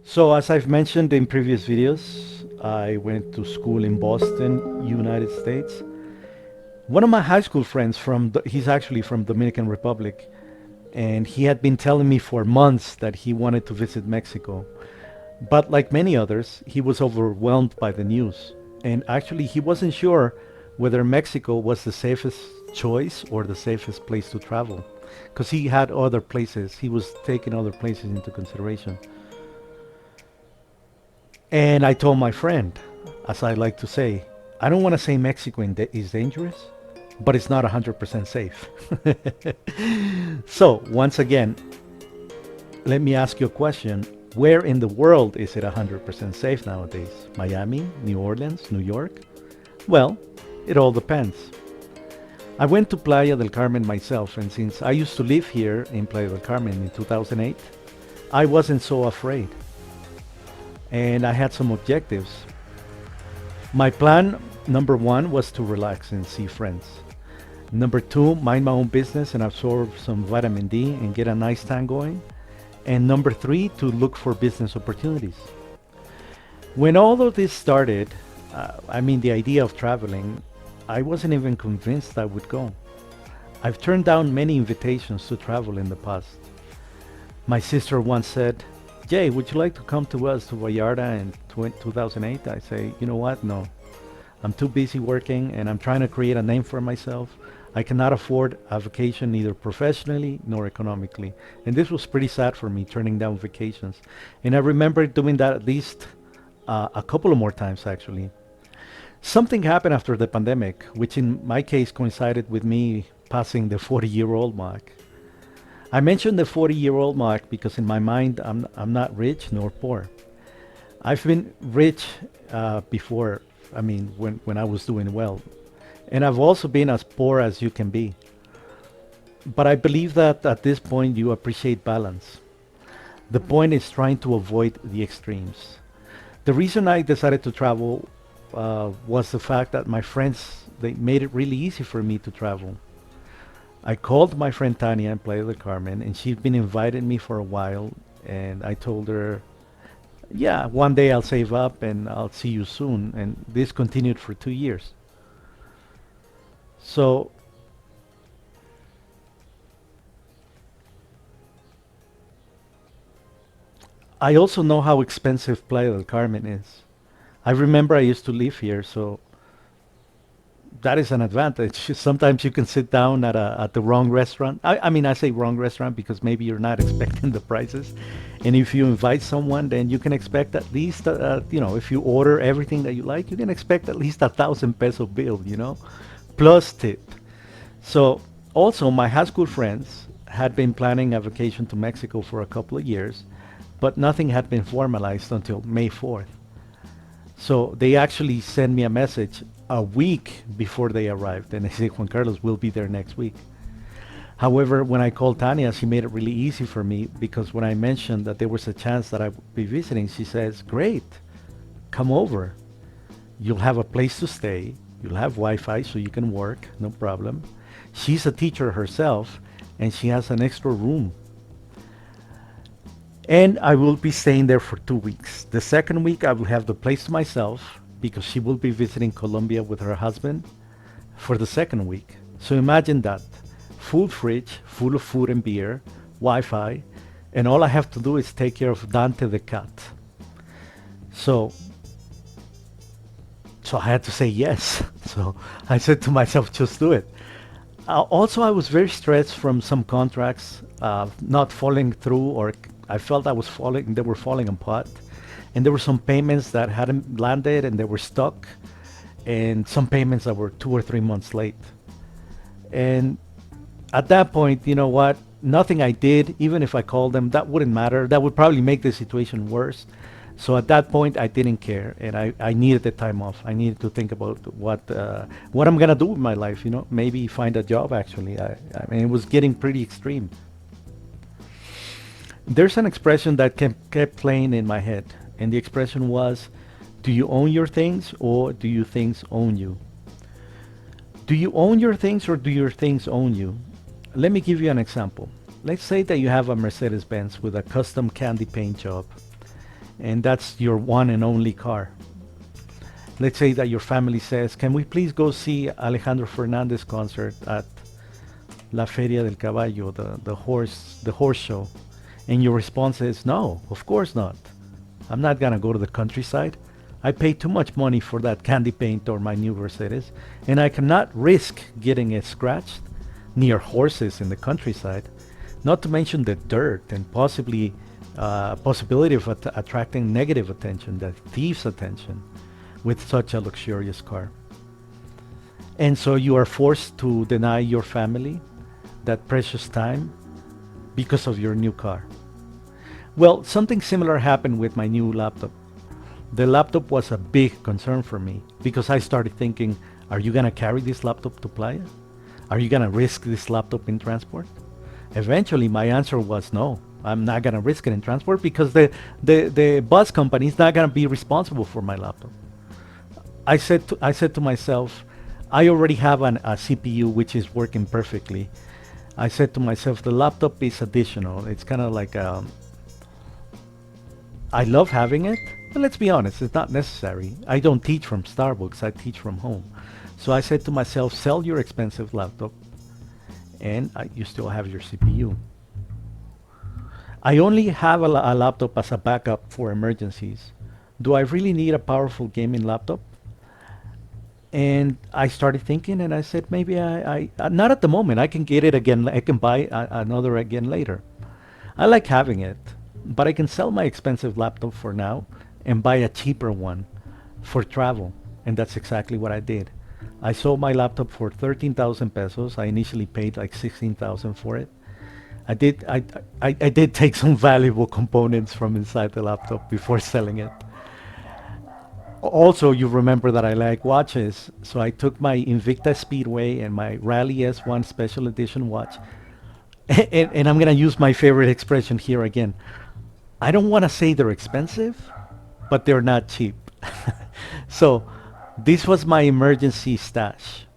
So as I've mentioned in previous videos, I went to school in Boston, United States. One of my high school friends he's actually from Dominican Republic, and he had been telling me for months that he wanted to visit Mexico. But like many others, he was overwhelmed by the news. And actually, he wasn't sure whether Mexico was the safest choice or the safest place to travel. Because he had other places, he was taking other places into consideration. And I told my friend, as I like to say, I don't want to say Mexico is dangerous, but it's not 100% safe. So, once again, let me ask you a question. Where in the world is it 100% safe nowadays? Miami, New Orleans, New York? Well, it all depends. I went to Playa del Carmen myself, and since I used to live here in Playa del Carmen in 2008, I wasn't so afraid. And I had some objectives. My plan, number one, was to relax and see friends. Number two, mind my own business and absorb some vitamin D and get a nice tan going. And number three, to look for business opportunities. When all of this started, the idea of traveling, I wasn't even convinced I would go. I've turned down many invitations to travel in the past. My sister once said, Jay, would you like to come to us to Vallarta in 2008? I say, you know what? No. I'm too busy working and I'm trying to create a name for myself. I cannot afford a vacation neither professionally nor economically. And this was pretty sad for me, turning down vacations. And I remember doing that at least a couple of more times actually. Something happened after the pandemic, which in my case coincided with me passing the 40-year-old mark. I mentioned the 40-year-old mark because in my mind, I'm not rich nor poor. I've been rich before, when I was doing well. And I've also been as poor as you can be. But I believe that at this point you appreciate balance. The point is trying to avoid the extremes. The reason I decided to travel was the fact that my friends, they made it really easy for me to travel. I called my friend Tanya in Playa del Carmen, and she'd been inviting me for a while, and I told her, yeah, one day I'll save up and I'll see you soon. And this continued for 2 years. So I also know how expensive Playa del Carmen is. I remember I used to live here, so that is an advantage. Sometimes you can sit down at the wrong restaurant. I say wrong restaurant because maybe you're not expecting the prices. And if you invite someone, then you can expect at least, if you order everything that you like, you can expect at least 1,000 peso bill, plus tip. So also my high school friends had been planning a vacation to Mexico for a couple of years, but nothing had been formalized until May 4th. So they actually sent me a message a week before they arrived, and they said, Juan Carlos, we'll be there next week. However, when I called Tanya, she made it really easy for me because when I mentioned that there was a chance that I would be visiting, she says, great, come over. You'll have a place to stay. You'll have Wi-Fi so you can work, no problem. She's a teacher herself, and she has an extra room. And I will be staying there for 2 weeks. The second week, I will have the place to myself because she will be visiting Colombia with her husband for the second week. So imagine that. Full fridge, full of food and beer, Wi-Fi, and all I have to do is take care of Dante the cat. So I had to say yes. So I said to myself, just do it. Also, I was very stressed from some contracts not falling through, or I felt they were falling apart. And there were some payments that hadn't landed and they were stuck, and some payments that were 2 or 3 months late. And at that point, you know what? Nothing I did, even if I called them, that wouldn't matter. That would probably make the situation worse. So at that point, I didn't care, and I needed the time off. I needed to think about what I'm gonna do with my life. Maybe find a job. Actually, it was getting pretty extreme. There's an expression that kept playing in my head, and the expression was, do you own your things or do your things own you? Do you own your things or do your things own you? Let me give you an example. Let's say that you have a Mercedes-Benz with a custom candy paint job, and that's your one and only car. Let's say that your family says, "Can we please go see Alejandro Fernandez concert at La Feria del Caballo, the horse show?" And your response is, "No, of course not. I'm not gonna go to the countryside. I paid too much money for that candy paint or my new Mercedes, and I cannot risk getting it scratched near horses in the countryside. Not to mention the dirt and possibly possibility of attracting negative attention, the thieves' attention, with such a luxurious car." And so you are forced to deny your family that precious time because of your new car. Well, something similar happened with my new laptop. The laptop was a big concern for me because I started thinking, are you going to carry this laptop to Playa? Are you going to risk this laptop in transport? Eventually, my answer was no. I'm not going to risk it in transport because the bus company is not going to be responsible for my laptop. I said to myself, I already have a CPU which is working perfectly. I said to myself, the laptop is additional. It's kind of like I love having it, but let's be honest, it's not necessary. I don't teach from Starbucks, I teach from home. So I said to myself, sell your expensive laptop and you still have your CPU. I only have a laptop as a backup for emergencies. Do I really need a powerful gaming laptop? And I started thinking and I said, maybe not at the moment. I can get it again. I can buy another again later. I like having it, but I can sell my expensive laptop for now and buy a cheaper one for travel. And that's exactly what I did. I sold my laptop for 13,000 pesos. I initially paid like 16,000 for it. I did take some valuable components from inside the laptop before selling it. Also, you remember that I like watches, so I took my Invicta Speedway and my Rally S1 Special Edition watch, and I'm gonna use my favorite expression here again. I don't want to say they're expensive, but they're not cheap. So this was my emergency stash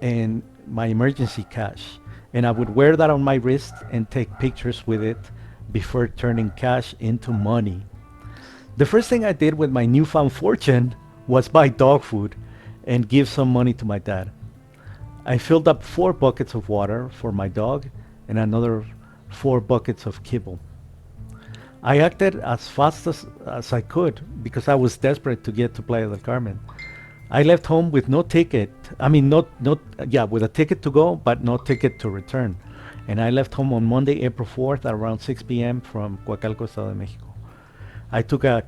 and my emergency cash, and I would wear that on my wrist and take pictures with it before turning cash into money. The first thing I did with my newfound fortune was buy dog food and give some money to my dad. I filled up 4 buckets of water for my dog and another 4 buckets of kibble. I acted as fast as I could because I was desperate to get to Playa del Carmen. I left home with no ticket. I mean, yeah, with a ticket to go, but no ticket to return. And I left home on Monday, April 4th at around 6 p.m. from Coacalco, Estado de Mexico. I took a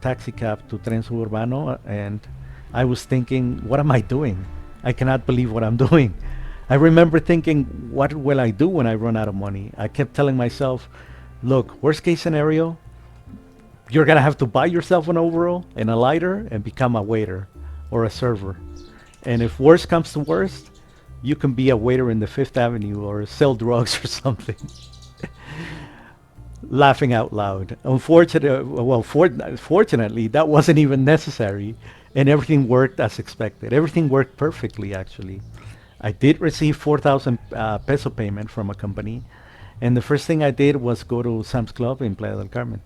taxi cab to Tren Suburbano, and I was thinking, what am I doing? I cannot believe what I'm doing. I remember thinking, what will I do when I run out of money? I kept telling myself, look, worst case scenario, you're gonna have to buy yourself an overall and a lighter and become a waiter or a server. And if worst comes to worst, you can be a waiter in the Fifth Avenue or sell drugs or something. Laughing out loud. Fortunately, that wasn't even necessary, and everything worked as expected. Everything worked perfectly, actually. I did receive 4,000 peso payment from a company, and the first thing I did was go to Sam's Club in Playa del Carmen.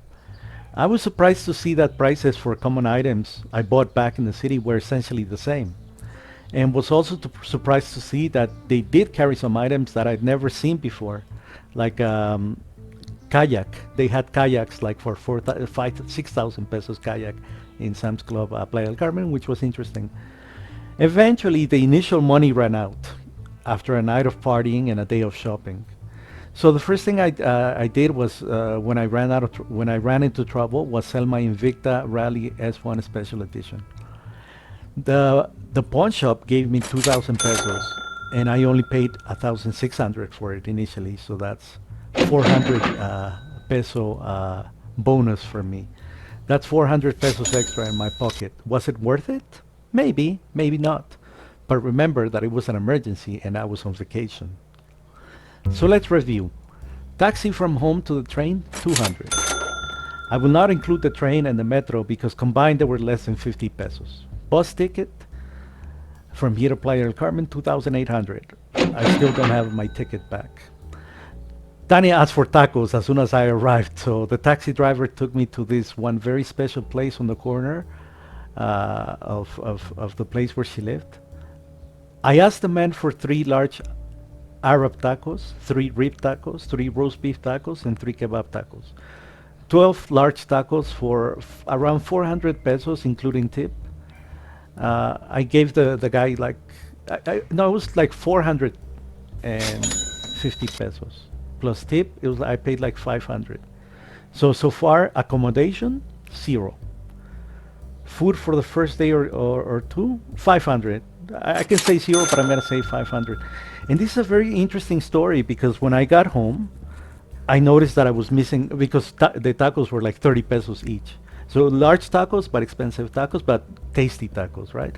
I was surprised to see that prices for common items I bought back in the city were essentially the same, and was also surprised to see that they did carry some items that I'd never seen before, like kayak. They had kayaks like for 6,000 pesos kayak in Sam's Club Playa del Carmen, which was interesting. Eventually, the initial money ran out after a night of partying and a day of shopping. So the first thing I did was when I ran into trouble was sell my Invicta Rally S1 Special Edition. The pawn shop gave me 2,000 pesos, and I only paid 1,600 for it initially. So that's 400 peso bonus for me. That's 400 pesos extra in my pocket. Was it worth it? Maybe, maybe not. But remember that it was an emergency and I was on vacation. So let's review. Taxi from home to the train, 200. I will not include the train and the metro because combined they were less than 50 pesos. Bus ticket from here to Playa del Carmen, 2,800. I still don't have my ticket back. Tanya asked for tacos as soon as I arrived, so the taxi driver took me to this one very special place on the corner of the place where she lived. I asked the man for three large Arab tacos, three rib tacos, three roast beef tacos, and three kebab tacos. 12 large tacos for around 400 pesos, including tip. I gave the guy like, no, it was like 450 pesos. Plus tip, I paid like 500. So far, accommodation, zero. Food for the first day or two, 500. I can say zero, but I'm gonna say 500. And this is a very interesting story because when I got home, I noticed that I was missing because the tacos were like 30 pesos each. So large tacos, but expensive tacos, but tasty tacos, right?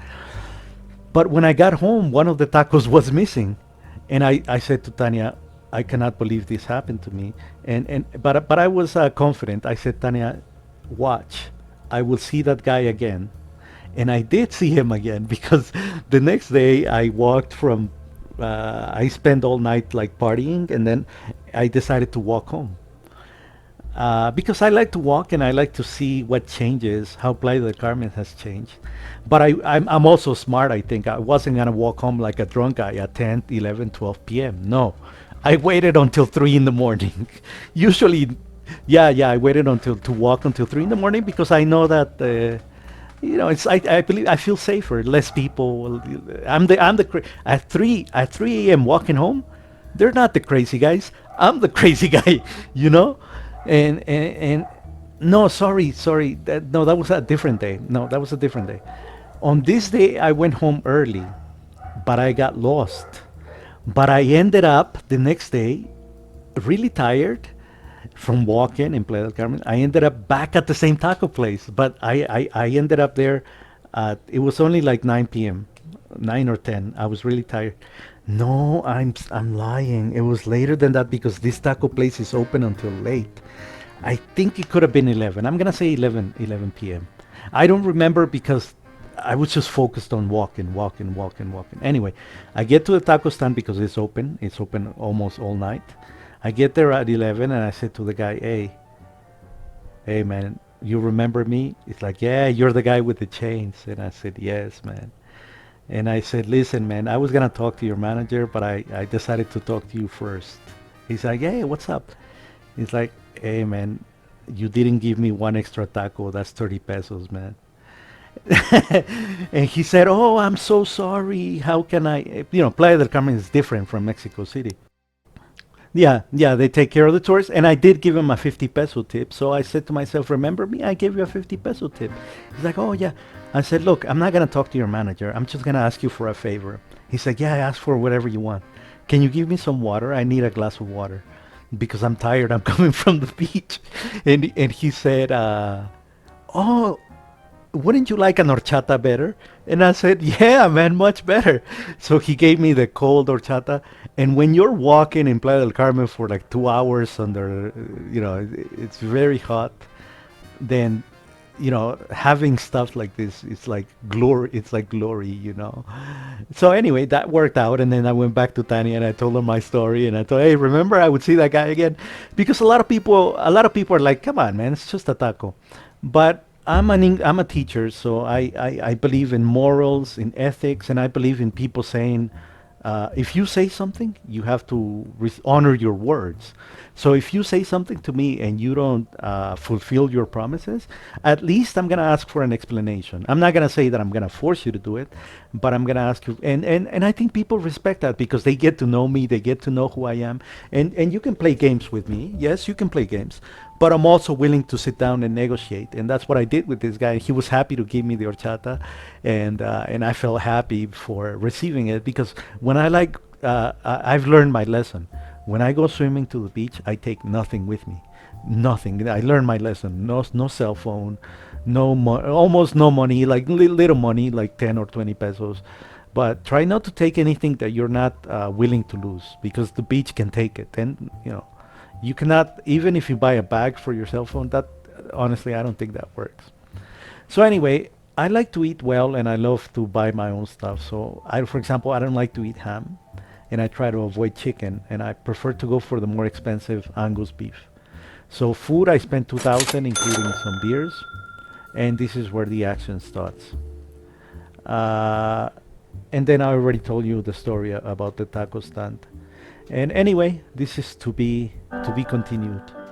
But when I got home, one of the tacos was missing. And I said to Tanya, I cannot believe this happened to me. But I was confident. I said, Tanya, watch. I will see that guy again. And I did see him again because the next day I walked from, I spent all night like partying and then I decided to walk home. Because I like to walk and I like to see what changes, how Playa del Carmen has changed. But I'm also smart, I think. I wasn't going to walk home like a drunk guy at 10, 11, 12 p.m. No. I waited until 3 in the morning. Usually, yeah, I waited until to walk until 3 in the morning because I know that it's I believe I feel safer, less people. At 3 a.m. walking home, they're not the crazy guys. I'm the crazy guy, you know? And no, sorry. That was a different day. No, that was a different day. On this day, I went home early, but I got lost. But I ended up the next day really tired from walking in Playa del Carmen. I ended up back at the same taco place, but I ended up there. It was only like 9 p.m., 9 or 10. I was really tired. No, I'm lying. It was later than that because this taco place is open until late. I think it could have been 11. I'm gonna say 11 p.m. I don't remember because I was just focused on walking. Anyway, I get to the taco stand because it's open. It's open almost all night. I get there at 11 and I said to the guy, hey man, you remember me? It's like, yeah, you're the guy with the chains. And I said, yes, man. And I said, listen, man, I was going to talk to your manager, but I decided to talk to you first. He's like, hey, what's up? He's like, hey, man, you didn't give me one extra taco. That's 30 pesos, man. And he said, oh, I'm so sorry. How can I? Playa del Carmen is different from Mexico City. Yeah, they take care of the tourists, and I did give him a 50 peso tip. So I said to myself, remember me? I gave you a 50 peso tip. He's like, oh yeah. I said, look, I'm not gonna talk to your manager. I'm just gonna ask you for a favor. He said, yeah, ask for whatever you want. Can you give me some water? I need a glass of water because I'm tired. I'm coming from the beach. And he said, oh, wouldn't you like an horchata better? And I said, yeah, man, much better. So he gave me the cold horchata. And when you're walking in Playa del Carmen for like 2 hours under, it's very hot, then, having stuff like this, it's like glory. It's like glory. So anyway, that worked out. And then I went back to Tanya and I told her my story. And I told, hey, remember I would see that guy again? Because a lot of people are like, come on, man, it's just a taco. But I'm a teacher, so I believe in morals, in ethics, and I believe in people saying, if you say something, you have to honor your words. So if you say something to me and you don't fulfill your promises, at least I'm going to ask for an explanation. I'm not going to say that I'm going to force you to do it, but I'm going to ask you. And I think people respect that because they get to know me, they get to know who I am. And you can play games with me. Yes, you can play games. But I'm also willing to sit down and negotiate, and that's what I did with this guy. He was happy to give me the horchata, and I felt happy for receiving it because when I've learned my lesson. When I go swimming to the beach, I take nothing with me, nothing. I learned my lesson. No cell phone, almost no money, like little money, like 10 or 20 pesos. But try not to take anything that you're not willing to lose because the beach can take it, and you cannot, even if you buy a bag for your cell phone, that honestly, I don't think that works. So anyway, I like to eat well and I love to buy my own stuff. So for example, I don't like to eat ham. and I try to avoid chicken, and I prefer to go for the more expensive Angus beef. So food, I spent 2,000, including some beers, and this is where the action starts. Uh, and then I already told you the story about the taco stand. And anyway, this is to be continued.